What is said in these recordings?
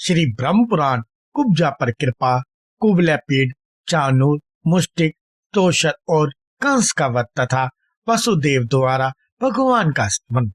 श्री ब्रह्म पुराण कुब्जा पर कृपा, कुवलयापीड, चाणूर, मुष्टिक, तोषर और कंस का वध तथा वसुदेव द्वारा भगवान का स्मरण।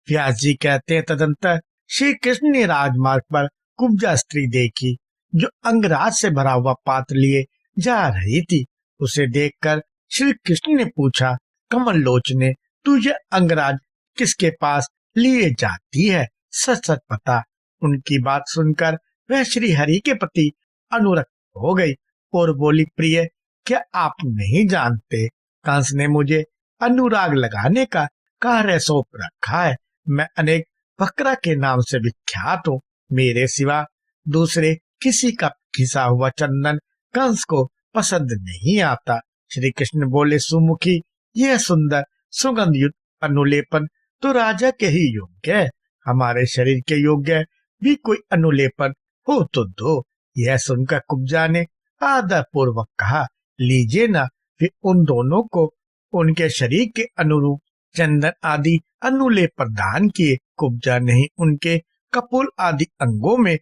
व्यास जी कहते हैं, तदंतर श्री कृष्ण ने राजमार्ग पर कुब्जा स्त्री देखी जो अंगराज से भरा हुआ पात्र लिए जा रही थी। उसे देखकर श्री कृष्ण ने पूछा, कमल लोचने, तू ये अंगराज किसके पास लिए जाती है? सच सच बता। उनकी बात सुनकर वह श्री हरि के प्रति अनुरक्त हो गई और बोली, प्रिय, क्या आप नहीं जानते कंस ने मुझे अनुराग लगाने का कार्य सौंप रखा है। मैं अनेक बकरा के नाम से विख्यात हूँ। मेरे सिवा दूसरे किसी का घिसा हुआ चंदन कंस को पसंद नहीं आता। श्री कृष्ण बोले, सुमुखी, यह सुंदर सुगंध युक्त अनुलेपन तो राजा के ही योग्य है। हमारे शरीर के योग्य भी कोई अनुलेपन हो तो दो। यह सुनकर कुब्जा ने आदर पूर्वक कहा, लीजिए ना। फिर उन दोनों को उनके शरीर के अनुरूप चंदन आदि अनुलेपन दान किए। कुब्जा ने ही उनके कपोल आदि अंगों में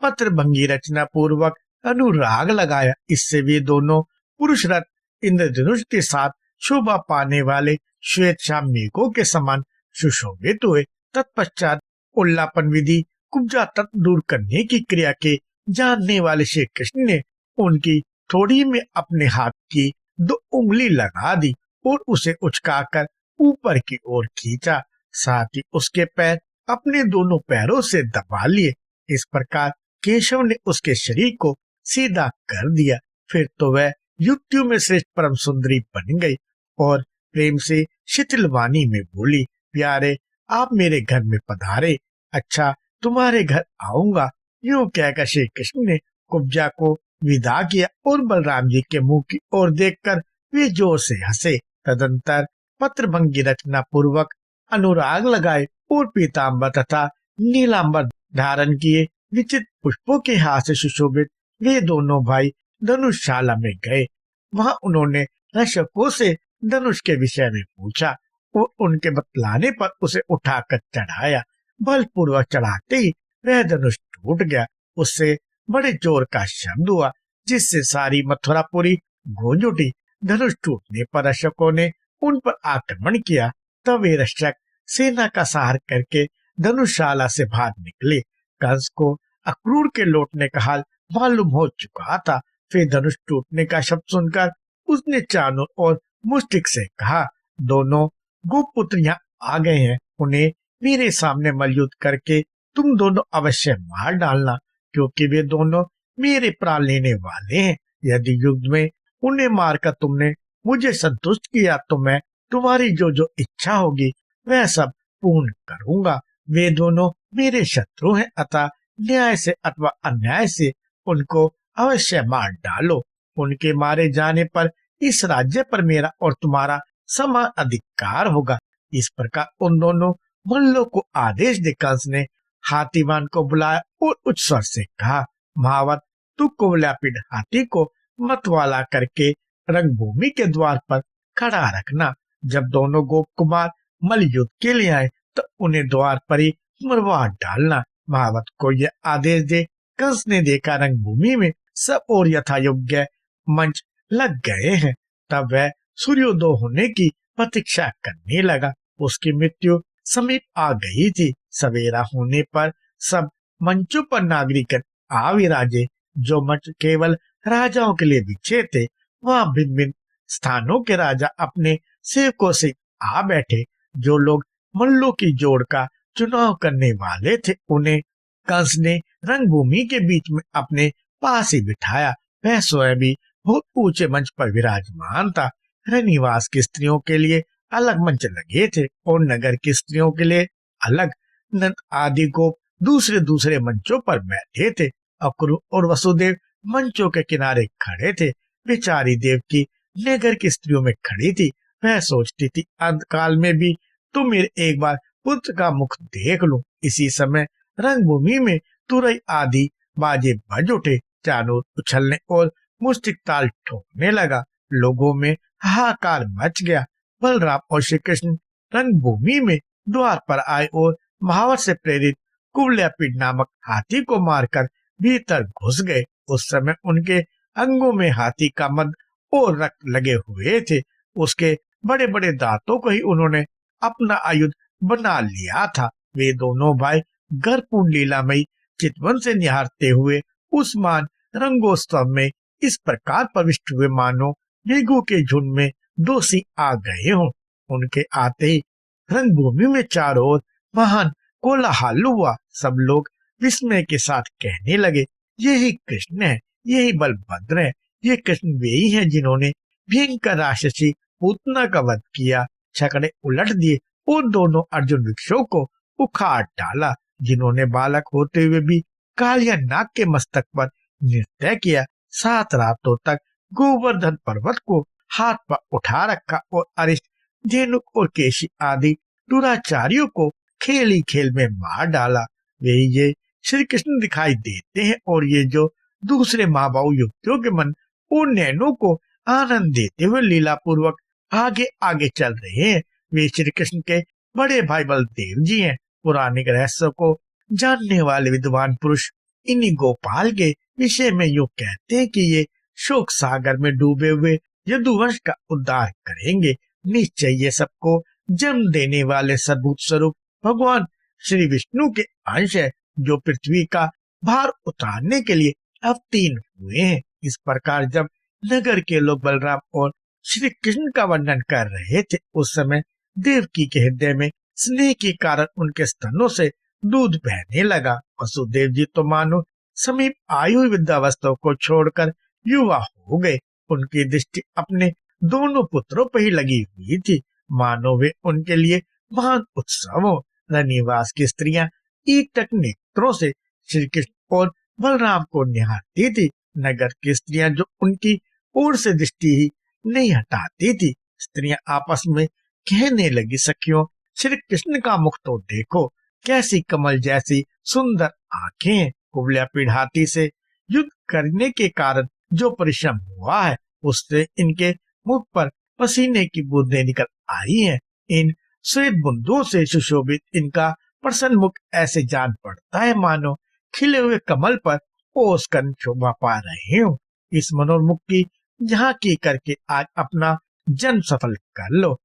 पत्रभंगी रचना पूर्वक अनुराग लगाया। इससे वे दोनों पुरुष रथ इंद्रधनुष के साथ शोभा पाने वाले श्वेत श्याम मेघों के समान सुशोभित हुए। तत्पश्चात उल्लापन विधि कुब्जा तत्व दूर करने की क्रिया के जानने वाले श्री कृष्ण ने उनकी थोड़ी में अपने हाथ की 2 उंगली लगा दी और उसे उचकाकर ऊपर की ओर खींचा। साथ ही उसके पैर अपने दोनों पैरों से दबा लिए। इस प्रकार केशव ने उसके शरीर को सीधा कर दिया। फिर तो वह युक्तियों में श्रेष्ठ परम सुंदरी बन गई और प्रेम से शिथिल वाणी में बोली, प्यारे, आप मेरे घर में पधारे। अच्छा, तुम्हारे घर आऊंगा। यूं कहकर श्री कृष्ण ने कुब्जा को विदा किया और बलराम जी के मुंह की ओर देखकर वे जोर से हंसे। तदंतर पत्रभंगी रचना पूर्वक अनुराग लगाए और पीताम्बर तथा नीलांबर धारण किए विचित्र पुष्पों के हाथ से सुशोभित वे दोनों भाई धनुषशाला में गए। वहां उन्होंने रक्षकों से धनुष के विषय में पूछा और उनके बतलाने पर उसे उठाकर चढ़ाया। बलपूर्वक चढ़ाते ही वह धनुष टूट गया। उससे बड़े जोर का शब्द हुआ जिससे सारी मथुरापुरी गूंज उठी। धनुष टूटने पर रक्षकों ने उन पर आक्रमण किया। तब वे रक्षक सेना का सहार करके धनुषशाला से बाहर निकले। कंस को अक्रूर के लौटने का हाल मालूम हो चुका था। फिर धनुष टूटने का शब्द सुनकर उसने चाणूर और मुष्टिक से कहा, दोनों गोपुत्र यहाँ आ गए हैं। उन्हें मेरे सामने मल्लयुद्ध करके तुम दोनों अवश्य मार डालना, क्योंकि वे दोनों मेरे प्राण लेने वाले हैं। यदि युद्ध में उन्हें मारकर तुमने मुझे संतुष्ट किया तो मैं तुम्हारी जो जो इच्छा होगी वह सब पूर्ण करूंगा। वे दोनों मेरे शत्रु हैं, अतः न्याय से अथवा अन्याय से उनको अवश्य मार डालो। उनके मारे जाने पर इस राज्य पर मेरा और तुम्हारा समान अधिकार होगा। इस प्रकार उन दोनों मल्लों को आदेश दे कंस ने हाथीवान को बुलाया और उच्च स्वर से कहा, महावत, तू कुवलयापीड हाथी को मतवाला करके रंगभूमि के द्वार पर खड़ा रखना। जब दोनों गोप कुमार मल युद्ध के लिए आए तो उन्हें द्वार पर ही मरवा डालना। महावत को यह आदेश दे। कंस ने देखा रंगभूमि में सब और यथा योग्य मंच लग गए हैं। तब वह सूर्योदय होने की प्रतीक्षा करने लगा। उसकी मृत्यु समीप आ गई थी। सवेरा होने पर सब मंचों पर नागरिक आ विराजे। जो मंच केवल राजाओं के लिए बिछे थे, वहां भिन्न भिन्न स्थानों के राजा अपने सेवकों से आ बैठे। जो लोग मल्लों की जोड़ का चुनाव करने वाले थे उन्हें कंस ने रंगभूमि के बीच में अपने पास ही बिठाया। वह स्वयं भी बहुत ऊंचे मंच पर विराजमान था। रनिवास की स्त्रियों के लिए अलग मंच लगे थे और नगर की स्त्रियों के लिए अलग। नंद आदि को दूसरे दूसरे मंचों पर बैठे थे। अक्रूर और वसुदेव मंचों के किनारे खड़े थे। बेचारी देवकी नगर की स्त्रियों में खड़ी थी। वह सोचती थी, अंतकाल में भी तो मेरे एक बार पुत्र का मुख देख लूं। इसी समय रंगभूमि में तुरई आदि बाजे बज उठे। चाणूर उछलने और मुष्टिक ताल ठोकने लगा। लोगों में हाहाकार मच गया। बलराम और श्री कृष्ण रंगभूमि में द्वार पर आए और महावत से प्रेरित कुवलयापीड नामक हाथी को मारकर भीतर घुस गए। उस समय उनके अंगों में हाथी का मद और रक्त लगे हुए थे। उसके बड़े बड़े दांतों को ही उन्होंने अपना आयुध बना लिया था। वे दोनों भाई गर्भपूर्ण लीलामयी चितवन से निहारते हुए उस मान रंगोत्सव में इस प्रकार प्रविष्ट हुए मानो मेघों के झुंड में दोषी आ गए हों। उनके आते ही रंगभूमि में चारों ओर महान कोलाहल हुआ। सब लोग विस्मय के साथ कहने लगे, यही कृष्ण है, यही बलभद्र है। ये कृष्ण वे ही हैं जिन्होंने भयंकर राक्षसी पूतना का वध किया, छकड़े उलट दिए और दोनों अर्जुन वृक्षों को उखाड़ डाला, जिन्होंने बालक होते हुए भी कालिया नाग के मस्तक पर नृत्य किया, 7 रातों तक गोवर्धन पर्वत को हाथ पर उठा रखा और अरिष्ट, धेनुक और केशी आदि दुराचारियों को खेल ही खेल में मार डाला। वे ये श्री कृष्ण दिखाई देते हैं और ये जो दूसरे महाबाहु युवतियों के मन और नैनों को आनंद देते हुए लीला पूर्वक आगे आगे चल रहे हैं, वे श्री कृष्ण के बड़े भाई बलदेव जी हैं। पुराणिक रहस्यों को जानने वाले विद्वान पुरुष इन्हीं गोपाल के विषय में यूं कहते हैं कि ये शोक सागर में डूबे हुए यदुवंश का उद्धार करेंगे। निश्चय ये सबको जन्म देने वाले सद्भुत स्वरूप भगवान श्री विष्णु के अंश है, जो पृथ्वी का भार उतारने के लिए अवतीर्ण हुए हैं। इस प्रकार जब नगर के लोग बलराम और श्री कृष्ण का वर्णन कर रहे थे, उस समय देवकी के हृदय में स्नेह के कारण उनके स्तनों से दूध बहने लगा। वसुदेव जी तो मानो समीप आयु वृद्धावस्था को छोड़कर युवा हो गए। उनकी दृष्टि अपने दोनों पुत्रों पर ही लगी हुई थी, मानो वे उनके लिए महान उत्सव हो। रनिवास की स्त्रियां एकटक नेत्रों से श्री कृष्ण और बलराम को निहारती थी। नगर की स्त्रियां जो उनकी ओर से दृष्टि ही नहीं हटाती थी। स्त्रियां आपस में कहने लगी, सखियों श्री कृष्ण का मुख तो देखो, कैसी कमल जैसी सुंदर आंखें। कुवलयापीड हाथी से युद्ध करने के कारण जो परिश्रम हुआ है, उससे इनके मुख पर पसीने की बूंदें निकल आई हैं। इन श्वेत बुंदों से सुशोभित इनका प्रसन्न मुख ऐसे जान पड़ता है मानो खिले हुए कमल पर ओस कर शोभा पा रहे हो। इस मनोरमुख की झांकी करके आज अपना जन्म सफल कर लो।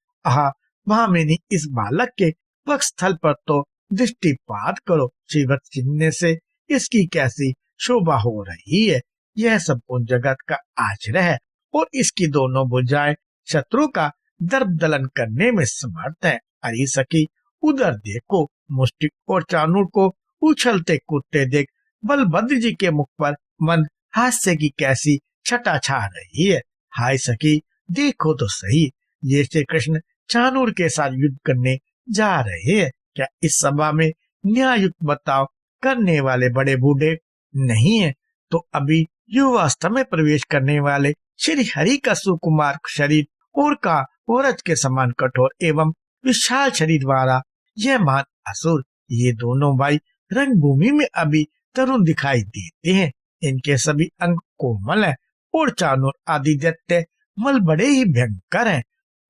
भामिनी, इस बालक के वक्षस्थल पर तो दृष्टिपात करो, श्रीवत्स चिन्ह से इसकी कैसी शोभा हो रही है। यह संपूर्ण जगत का आश्रय है और इसकी दोनों भुजाएं शत्रु का दर्प दलन करने में समर्थ है। अरे सखी, उधर देखो, मुष्टिक और चाणूर को उछलते कूदते देख बलभद्र जी के मुख पर मंद हास्य की कैसी छटा छा रही है। हाय सखी, देखो तो सही, ये श्री कृष्ण चाणूर के साथ युद्ध करने जा रहे हैं। क्या इस सभा में न्यायुक्त बर्ताव करने वाले बड़े बूढ़े नहीं है, तो अभी युवावस्था में प्रवेश करने वाले श्री हरि का सुकुमार शरीर और का औरत के समान कठोर एवं विशाल शरीर वाला यह महान असुर, ये दोनों भाई रंगभूमि में अभी तरुण दिखाई देते हैं। इनके सभी अंग कोमल हैं और चाणूर आदि दैत्य मल बड़े ही भयंकर हैं।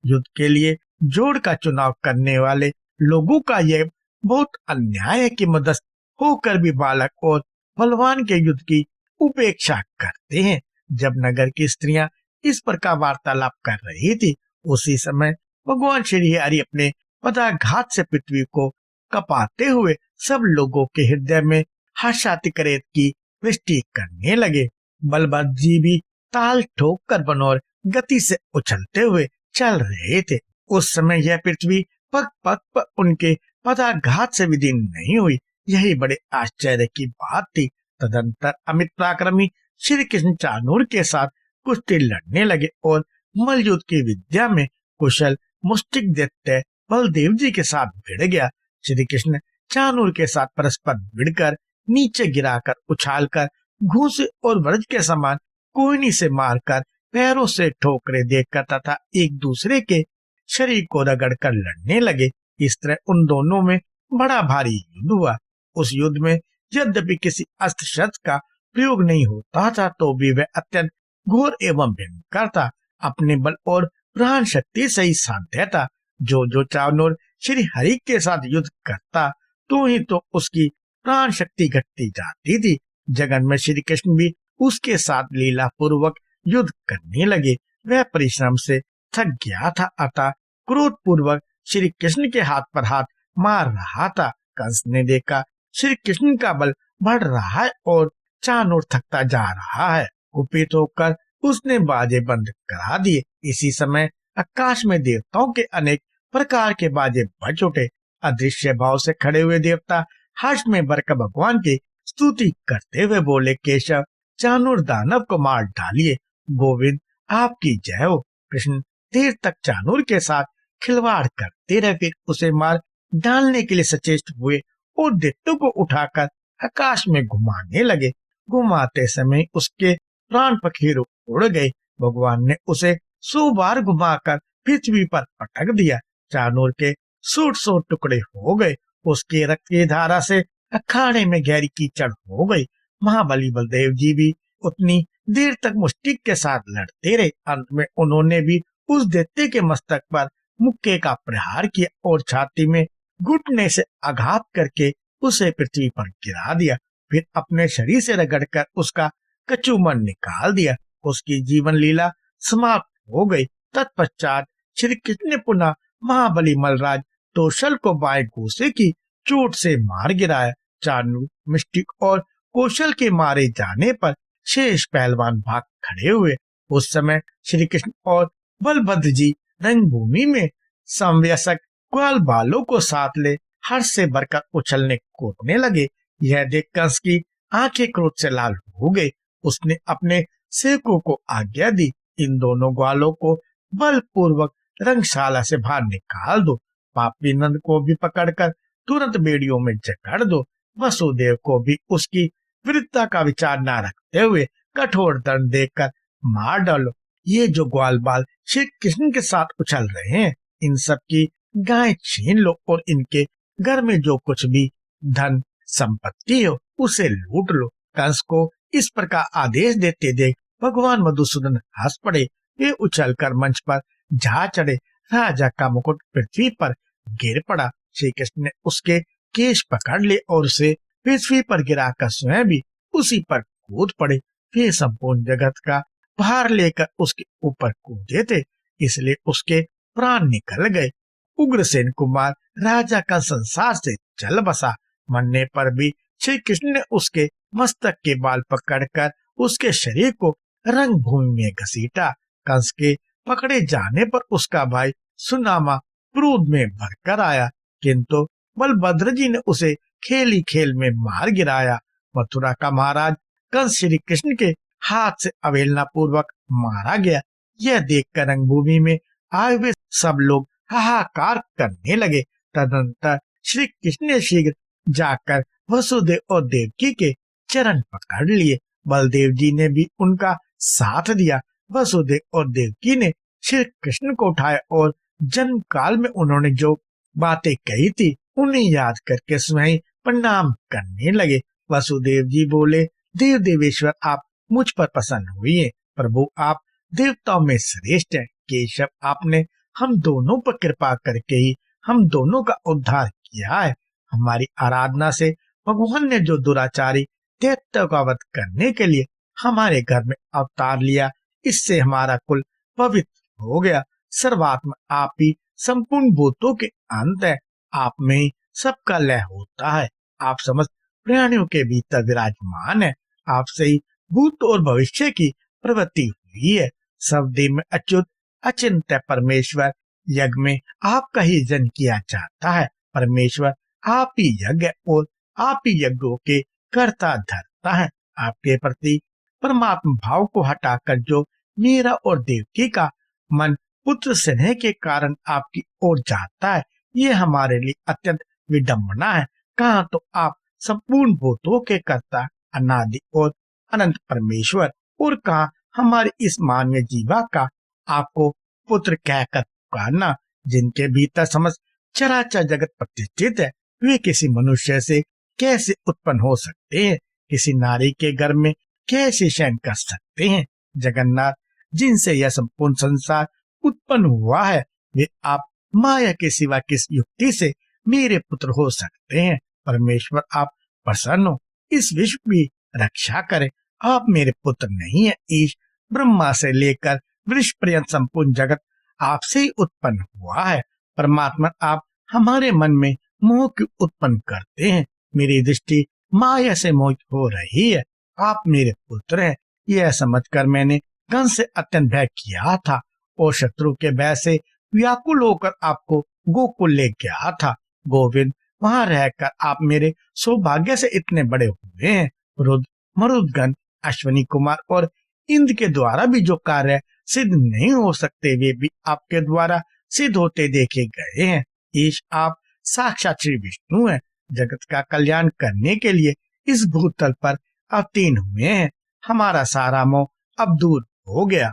युद्ध के लिए जोड़ का चुनाव करने वाले लोगों का यह बहुत अन्याय है कि मदस्त होकर भी बालक और बलवान के युद्ध की उपेक्षा करते हैं। जब नगर की स्त्रियां इस प्रकार वार्तालाप कर रही थी, उसी समय भगवान श्री हरि अपने पदाघात से पृथ्वी को कपाते हुए सब लोगों के हृदय में हर्षातिरेक की वृष्टि करने लगे। बलभद्र जी भी ताल ठोक कर बनोर गति से उछलते हुए चल रहे थे। उस समय यह पृथ्वी पग पग पर उनके पदाघात से विदीर्ण नहीं हुई, यही बड़े आश्चर्य की बात थी। तदंतर अमित पराक्रमी श्री कृष्ण चाणूर के साथ कुश्ती लड़ने लगे और मल्लयुद्ध की विद्या में कुशल मुष्टिक दैत्य बलदेव जी के साथ भिड़ गया। श्री कृष्ण चाणूर के साथ परस्पर भिड़कर नीचे गिराकर उछालकर घूसे और वज्र के समान कोहनी से मारकर पैरों से ठोकरे देकर तथा एक दूसरे के शरीर को रगड़कर लड़ने लगे। इस तरह उन दोनों में बड़ा भारी युद्ध हुआ। उस युद्ध में यद्यपि किसी अस्त्र शस्त्र का प्रयोग नहीं होता था, तो भी वह अत्यंत घोर एवं भयंकर था। अपने बल और प्राण शक्ति से ही साध्य था। जो जो चाणूर श्री हरि के साथ युद्ध करता, तो ही तो उसकी प्राण शक्ति घटती जाती थी। जगन में श्री कृष्ण भी उसके साथ लीला पूर्वक युद्ध करने लगे। वह परिश्रम से थक गया था, अतः क्रोध पूर्वक श्री कृष्ण के हाथ पर हाथ मार रहा था। कंस ने देखा श्री कृष्ण का बल बढ़ रहा है और चानोर थकता जा रहा है। कुपित होकर उसने बाजे बंद करा दिए। इसी समय आकाश में देवताओं के अनेक प्रकार के बाजे बज उठे। अदृश्य भाव से खड़े हुए देवता हर्ष में भरकर भगवान की स्तुति करते हुए बोले, केशव, चानूर दानव को मार डालिए। गोविंद, आपकी जय हो। कृष्ण देर तक चानूर के साथ खिलवाड़ करते रहे, फिर उसे मार डालने के लिए सचेष्ट हुए और दैत्य को उठाकर आकाश में घुमाने लगे। घुमाते समय उसके प्राण पखेरु उड़ गए। भगवान ने उसे 100 बार घुमाकर पृथ्वी पर पटक दिया। चानूर के 100 टुकड़े हो गए। उसके रक्त की धारा से अखाड़े में गहरी कीचड़ हो गई। महाबली बलदेव जी भी उतनी देर तक मुष्टिक के साथ लड़ते रहे। अंत में उन्होंने भी उस दैत्य के मस्तक पर मुक्के का प्रहार किया और छाती में घुटने से आघात करके उसे पृथ्वी पर गिरा दिया। फिर अपने शरीर से रगड़कर उसका कचूमर निकाल दिया। उसकी जीवन लीला समाप्त हो गई। तत्पश्चात श्री कृष्ण ने पुनः महाबली मलराज तोशल को बाएं गोसे की चोट से मार गिराया। चानू, मिष्टिक और कौशल के मारे जाने पर शेष पहलवान भाग खड़े हुए। उस समय श्री कृष्ण और बलभद्र जी रंगभूमि में समवयस्क ग्वाल बालों को साथ ले हर्ष से भरकर उछलने कूदने लगे। यह देख कंस की आंखें क्रोध से लाल हो गई। उसने अपने सेवकों को आज्ञा दी, इन दोनों ग्वालों को बलपूर्वक रंगशाला से बाहर निकाल दो। पापी नंद को भी पकड़कर तुरंत बेड़ियों में जकड़ दो। वसुदेव को भी उसकी विरुद्धता का विचार न रखते हुए कठोर दंड देकर मार डालो। ये जो ग्वाल बाल श्री कृष्ण के साथ उछल रहे हैं, इन सब की गाय छीन लो और इनके घर में जो कुछ भी धन संपत्ति हो उसे लूट लो। कंस को इस प्रकार आदेश देते देख भगवान मधुसूदन हंस पड़े। वे उछलकर मंच पर जा चढ़े। राजा का मुकुट पृथ्वी पर गिर पड़ा। श्री कृष्ण ने उसके केश पकड़ लिए और उसे पृथ्वी पर गिराकर स्वयं भी उसी पर कूद पड़े। वे संपूर्ण जगत का भार लेकर उसके ऊपर कूदे थे, इसलिए उसके प्राण निकल गए। उग्रसेन कुमार राजा का संसार से चल बसा। मरने पर भी श्री कृष्ण ने उसके मस्तक के बाल पकड़कर उसके शरीर को रंगभूमि में घसीटा। कंस के पकड़े जाने पर उसका भाई सुनामा क्रोध में भरकर आया, किंतु बलभद्र जी ने उसे खेल ही खेल में मार गिराया। मथुरा का महाराज कंस श्री कृष्ण के हाथ से अवहेलना पूर्वक मारा गया। यह देखकर रंगभूमि में आए हुए सब लोग हाहाकार करने लगे। तदनंतर श्री कृष्ण ने शीघ्र जाकर वसुदेव और देवकी के चरण पकड़ लिए। बलदेव जी ने भी उनका साथ दिया। वसुदेव और देवकी ने श्री कृष्ण को उठाया और जन्म काल में उन्होंने जो बातें कही थी उन्हें याद करके स्वयं प्रणाम करने लगे। वसुदेव जी बोले, देव देवेश्वर, आप मुझ पर प्रसन्न हुए। प्रभु, आप देवताओं में श्रेष्ठ हैं। केशव, आपने हम दोनों पर कृपा करके ही हम दोनों का उद्धार किया है। हमारी आराधना से भगवान ने जो दुराचारी दैत्य का वध करने के लिए हमारे घर में अवतार लिया, इससे हमारा कुल पवित्र हो गया। सर्वात्मा आप ही संपूर्ण भूतों के अंत है। आप में ही सबका लय होता है। आप समस्त प्राणियों के भीतर विराजमान है। आपसे ही भूत और भविष्य की प्रवृत्ति हुई है। सब देव में अच्युत अचिंत्य परमेश्वर यज्ञ में आपका ही जन्म किया जाता है। परमेश्वर आप ही यज्ञ और आप ही यज्ञों के कर्ता धर्ता है। आपके प्रति परमात्मा भाव को हटाकर जो मेरा और देवकी का मन पुत्र स्नेह के कारण आपकी ओर जाता है, ये हमारे लिए अत्यंत विडम्बना है। कहाँ तो आप संपूर्ण भूतों के कर्ता अनादि और अनंत परमेश्वर, और कहाँ हमारी इस मानवीय जीवा का आपको पुत्र कहकर पुकारना। जिनके भीतर समस्त चराचर जगत प्रतिष्ठित है, वे किसी मनुष्य से कैसे उत्पन्न हो सकते हैं? किसी नारी के गर्भ में कैसे शयन कर सकते हैं? जगन्नाथ, जिनसे यह संपूर्ण संसार उत्पन्न हुआ है, वे आप माया के सिवा किस युक्ति से मेरे पुत्र हो सकते हैं? परमेश्वर, आप प्रसन्न हो, इस विश्व की रक्षा करें। आप मेरे पुत्र नहीं है ईश। ब्रह्मा से लेकर वृक्ष पर्यंत संपूर्ण जगत आपसे ही उत्पन्न हुआ है। परमात्मा, आप हमारे मन में मोह क्यों उत्पन्न करते हैं? मेरी दृष्टि माया से मोहित हो रही है। आप मेरे पुत्र हैं, यह समझकर मैंने कंस से अत्यंत भय किया था और शत्रु के भय से व्याकुल होकर आपको गोकुल ले गया था। गोविंद, वहां रहकर आप मेरे सौभाग्य से इतने बड़े हुए हैं। रुद्र, मरुदगण, अश्वनी कुमार और इंद्र के द्वारा भी जो कार्य सिद्ध नहीं हो सकते वे भी आपके द्वारा सिद्ध होते देखे गए हैं। ईश, आप साक्षात श्री विष्णु हैं, जगत का कल्याण करने के लिए इस भूतल पर अवतीर्ण हुए हैं। हमारा सारा मोह अब दूर हो गया।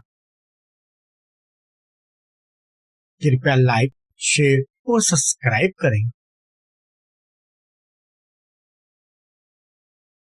कृपया लाइक, शेयर और सब्सक्राइब करें।